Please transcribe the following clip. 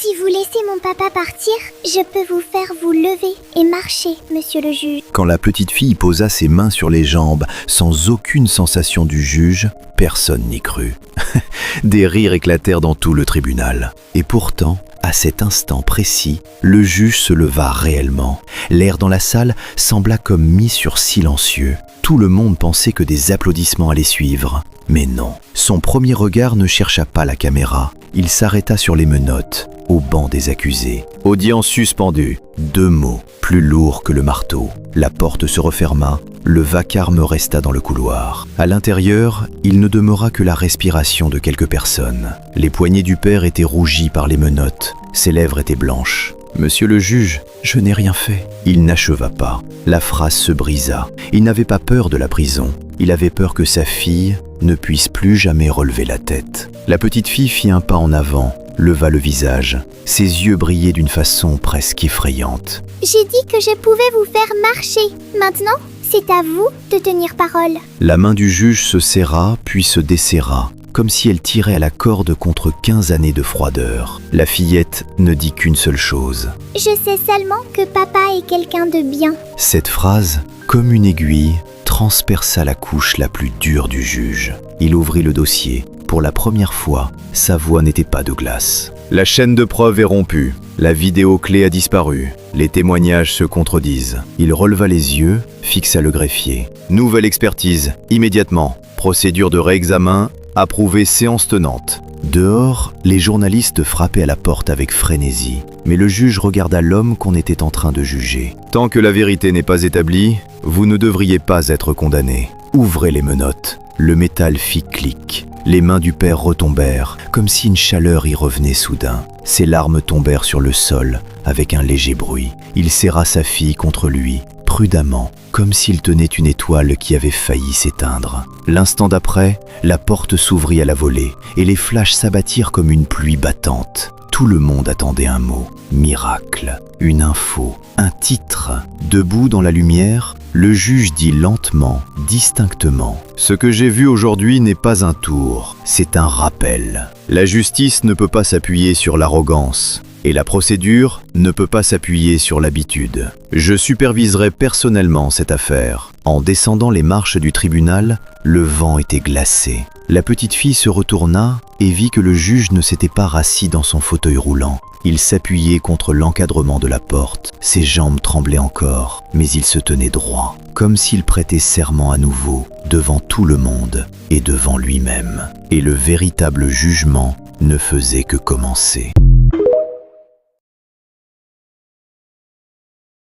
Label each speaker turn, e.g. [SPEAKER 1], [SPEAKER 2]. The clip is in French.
[SPEAKER 1] Si vous laissez mon papa partir, je peux vous faire vous lever et marcher, monsieur le juge.
[SPEAKER 2] Quand la petite fille posa ses mains sur les jambes, sans aucune sensation du juge, personne n'y crut. Des rires éclatèrent dans tout le tribunal. Et pourtant, à cet instant précis, le juge se leva réellement. L'air dans la salle sembla comme mis sur silencieux. Tout le monde pensait que des applaudissements allaient suivre. Mais non, son premier regard ne chercha pas la caméra. Il s'arrêta sur les menottes, au banc des accusés. Audience suspendue. 2 mots, plus lourds que le marteau. La porte se referma, le vacarme resta dans le couloir. À l'intérieur, il ne demeura que la respiration de quelques personnes. Les poignets du père étaient rougis par les menottes, ses lèvres étaient blanches. « Monsieur le juge, je n'ai rien fait. » Il n'acheva pas. La phrase se brisa. Il n'avait pas peur de la prison. Il avait peur que sa fille ne puisse plus jamais relever la tête. La petite fille fit un pas en avant, leva le visage. Ses yeux brillaient d'une façon presque effrayante.
[SPEAKER 1] J'ai dit que je pouvais vous faire marcher. Maintenant, c'est à vous de tenir parole.
[SPEAKER 2] La main du juge se serra, puis se desserra, comme si elle tirait à la corde contre 15 années de froideur. La fillette ne dit qu'une seule chose.
[SPEAKER 1] Je sais seulement que papa est quelqu'un de bien.
[SPEAKER 2] Cette phrase, comme une aiguille, transperça la couche la plus dure du juge. Il ouvrit le dossier. Pour la première fois, sa voix n'était pas de glace. La chaîne de preuve est rompue. La vidéo clé a disparu. Les témoignages se contredisent. Il releva les yeux, fixa le greffier. Nouvelle expertise, immédiatement. Procédure de réexamen, approuvée séance tenante. Dehors, les journalistes frappaient à la porte avec frénésie. Mais le juge regarda l'homme qu'on était en train de juger. Tant que la vérité n'est pas établie, vous ne devriez pas être condamné. Ouvrez les menottes. Le métal fit clic. Les mains du père retombèrent, comme si une chaleur y revenait soudain. Ses larmes tombèrent sur le sol, avec un léger bruit. Il serra sa fille contre lui, prudemment, comme s'il tenait une étoile qui avait failli s'éteindre. L'instant d'après, la porte s'ouvrit à la volée, et les flashs s'abattirent comme une pluie battante. Tout le monde attendait un mot. Miracle, une info, un titre. Debout dans la lumière, le juge dit lentement, distinctement « Ce que j'ai vu aujourd'hui n'est pas un tour, c'est un rappel. La justice ne peut pas s'appuyer sur l'arrogance. Et la procédure ne peut pas s'appuyer sur l'habitude. Je superviserai personnellement cette affaire. » En descendant les marches du tribunal, le vent était glacé. La petite fille se retourna et vit que le juge ne s'était pas rassis dans son fauteuil roulant. Il s'appuyait contre l'encadrement de la porte. Ses jambes tremblaient encore, mais il se tenait droit, comme s'il prêtait serment à nouveau, devant tout le monde et devant lui-même. Et le véritable jugement ne faisait que commencer.